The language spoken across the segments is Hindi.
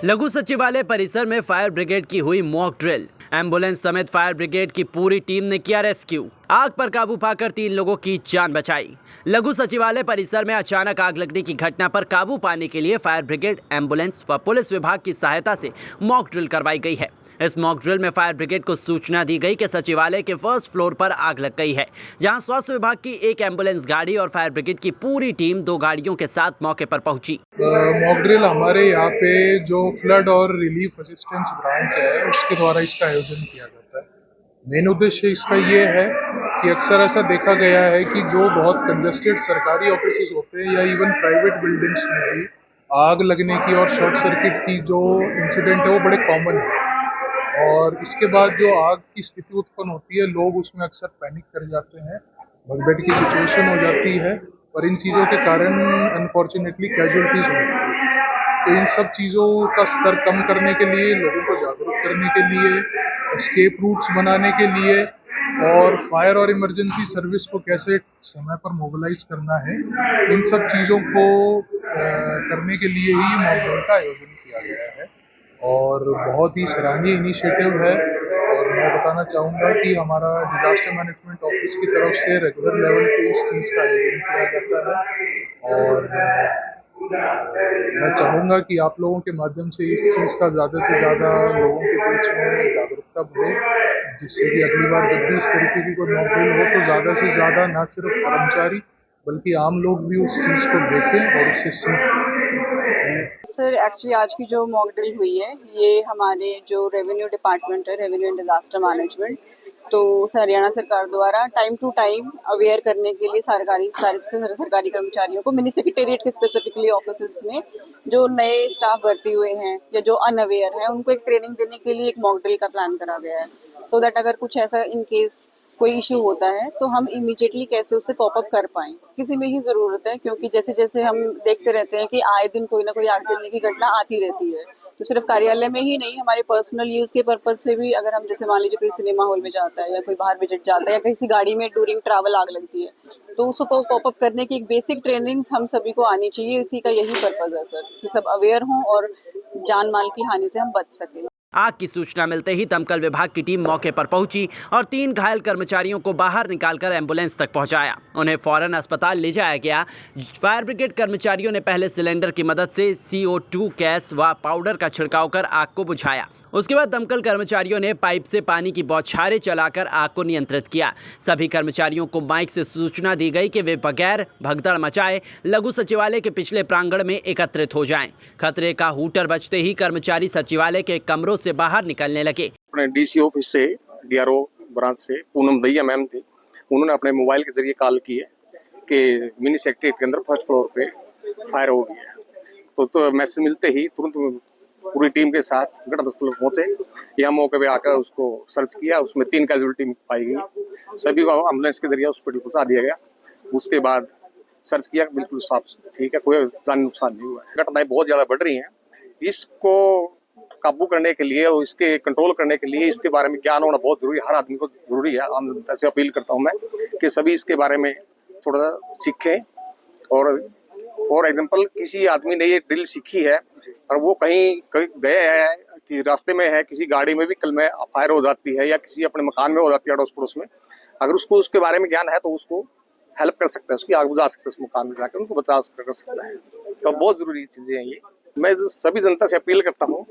लघु सचिवालय परिसर में फायर ब्रिगेड की हुई मॉक ड्रिल। एम्बुलेंस समेत फायर ब्रिगेड की पूरी टीम ने किया रेस्क्यू। आग पर काबू पाकर 3 लोगों की जान बचाई। लघु सचिवालय परिसर में अचानक आग लगने की घटना पर काबू पाने के लिए फायर ब्रिगेड, एम्बुलेंस व पुलिस विभाग की सहायता से मॉक ड्रिल करवाई गई है। इस मॉक ड्रिल में फायर ब्रिगेड को सूचना दी गई कि सचिवालय के फर्स्ट फ्लोर पर आग लग गई है, जहां स्वास्थ्य विभाग की एक एम्बुलेंस गाड़ी और फायर ब्रिगेड की पूरी टीम 2 गाड़ियों के साथ मौके पर पहुंची। मॉक ड्रिल हमारे यहाँ पे जो फ्लड और रिलीफ असिस्टेंस ब्रांच है उसके द्वारा इसका आयोजन किया जाता है। मेन उद्देश्य इसका ये है कि अक्सर ऐसा देखा गया है कि जो बहुत कंजेस्टेड सरकारी ऑफिस होते हैं या इवन प्राइवेट बिल्डिंग्स में भी आग लगने की और शॉर्ट सर्किट की जो इंसिडेंट है वो बड़े कॉमन है। और इसके बाद जो आग की स्थिति उत्पन्न होती है, लोग उसमें अक्सर पैनिक कर जाते हैं, भगदड़ की सिचुएशन हो जाती है और इन चीज़ों के कारण अनफॉर्चुनेटली कैजुअलिटीज होती है। तो इन सब चीज़ों का स्तर कम करने के लिए, लोगों को जागरूक करने के लिए, एस्केप रूट्स बनाने के लिए और फायर और इमरजेंसी सर्विस को कैसे समय पर मोबिलाइज करना है, इन सब चीज़ों को करने के लिए ही मॉक ड्रिल का आयोजन किया गया है और बहुत ही सराहनीय इनिशिएटिव है। और मैं बताना चाहूँगा कि हमारा डिजास्टर मैनेजमेंट ऑफिस की तरफ से रेगुलर लेवल पे इस चीज़ का आयोजन किया जाता है और मैं चाहूँगा कि आप लोगों के माध्यम से इस चीज़ का ज़्यादा से ज़्यादा लोगों के बीच में जागरूकता बढ़े, जिससे कि अगली बार जब भी इस तरीके की कोई मॉक ड्रिल हो तो ज़्यादा से ज़्यादा न सिर्फ कर्मचारी बल्कि आम लोग भी उस चीज़ को देखें और उससे सीखें। सर एक्चुअली आज की जो मॉक ड्रिल हुई है ये हमारे जो रेवेन्यू डिपार्टमेंट है, रेवेन्यू एंड डिजास्टर मैनेजमेंट, तो हरियाणा सरकार द्वारा टाइम टू टाइम अवेयर करने के लिए सरकारी कर्मचारियों को मिनी सेक्रेटेरिएट के स्पेसिफिकली ऑफिस में जो नए स्टाफ भर्ती हुए हैं या जो अनअवेयर हैं उनको एक ट्रेनिंग देने के लिए एक मॉक ड्रिल का प्लान करा गया है, सो दैट अगर कुछ ऐसा इन केस कोई इशू होता है तो हम इमीडिएटली कैसे उससे कॉप अप कर पाएं। किसी में ही ज़रूरत है, क्योंकि जैसे जैसे हम देखते रहते हैं कि आए दिन कोई ना कोई आग जलने की घटना आती रहती है, तो सिर्फ कार्यालय में ही नहीं, हमारे पर्सनल यूज़ के पर्पज से भी अगर हम जैसे मान लीजिए कोई सिनेमा हॉल में जाता है या कोई बाहर विजिट जाता है या किसी गाड़ी में ड्यूरिंग ट्रैवल आग लगती है, तो उसको कॉप अप करने की एक बेसिक ट्रेनिंग हम सभी को आनी चाहिए। इसी का यही पर्पज़ है सर, कि सब अवेयर हों और जान माल की हानि से हम बच सकें। आग की सूचना मिलते ही दमकल विभाग की टीम मौके पर पहुंची और 3 घायल कर्मचारियों को बाहर निकालकर एम्बुलेंस तक पहुंचाया। उन्हें फौरन अस्पताल ले जाया गया। फायर ब्रिगेड कर्मचारियों ने पहले सिलेंडर की मदद से CO2 गैस व पाउडर का छिड़काव कर आग को बुझाया। उसके बाद दमकल कर्मचारियों ने पाइप से पानी की बौछारें चलाकर आग को नियंत्रित किया। सभी कर्मचारियों को माइक से सूचना दी गई कि वे बगैर भगदड़ मचाए लघु सचिवालय के पिछले प्रांगण में एकत्रित हो जाएं। खतरे का हूटर बजते ही कर्मचारी सचिवालय के कमरों से बाहर निकलने लगे। अपने DC ऑफिस से, DRO ब्रांच से पूनम दहिया मैम थी, उन्होंने अपने मोबाइल के जरिए कॉल की है कि मिनी सेक्रेटेरिएट के अंदर फर्स्ट फ्लोर पे फायर हो गई है। तो मैसेज मिलते ही तुरंत पूरी टीम के साथ घटनास्थल पहुंचे। यहाँ मौके पे आकर उसको सर्च किया, उसमें 3 कैजुअलिटी पाई गई। सभी को एम्बुलेंस के जरिए हॉस्पिटल पहुंचा दिया गया। उसके बाद सर्च किया, बिल्कुल साफ ठीक है, कोई जानी नुकसान नहीं हुआ है। घटनाएं बहुत ज्यादा बढ़ रही हैं, इसको काबू करने के लिए और इसके कंट्रोल करने के लिए इसके बारे में ज्ञान होना बहुत जरूरी है। हर आदमी को जरूरी है। आम जनता से अपील करता हूँ मैं कि सभी इसके बारे में थोड़ा सा सीखें। और एग्जाम्पल, किसी आदमी ने ये ड्रिल सीखी है और वो कहीं गए हैं कि रास्ते में है, किसी गाड़ी में भी कल में फायर हो जाती है या किसी अपने मकान में हो जाती है अड़ोस पड़ोस में, अगर उसको उसके बारे में ज्ञान है तो उसको हेल्प कर सकता है, उसकी आग बुझा सकता है, उस मकान में जाकर उनको बचा कर सकता है। तो बहुत जरूरी चीजें हैं ये। मैं सभी जनता से अपील करता हूँ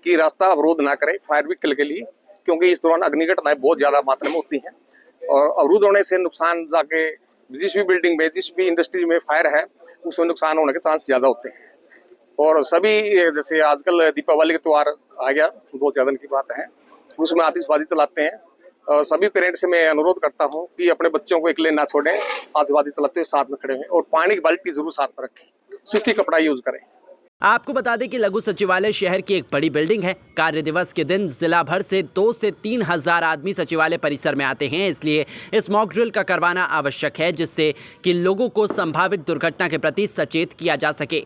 कि रास्ता अवरोध ना करें फायर व्हीकल के लिए, क्योंकि इस दौरान अग्नि घटनाएं बहुत ज्यादा मात्रा में होती हैं और अवरुद्ध होने से नुकसान जाके जिस भी बिल्डिंग में, जिस भी इंडस्ट्री में फायर है उसमें नुकसान होने के चांस ज्यादा होते हैं। और सभी, जैसे आजकल दीपावली का त्योहार आ गया, 2-4 दिन की बात है, उसमें आतिशबाजी चलाते हैं। सभी पेरेंट्स से मैं अनुरोध करता हूं कि अपने बच्चों को अकेले ना छोड़ें, आतिशबाजी चलाते हुए साथ में खड़े हैं और पानी की बाल्टी जरूर साथ में रखें, सूखी कपड़ा यूज करें। आपको बता दें कि लघु सचिवालय शहर की एक बड़ी बिल्डिंग है। कार्य दिवस के दिन जिला भर से 2 से 3 हजार आदमी सचिवालय परिसर में आते हैं, इसलिए इस मॉक ड्रिल का करवाना आवश्यक है, जिससे कि लोगों को संभावित दुर्घटना के प्रति सचेत किया जा सके।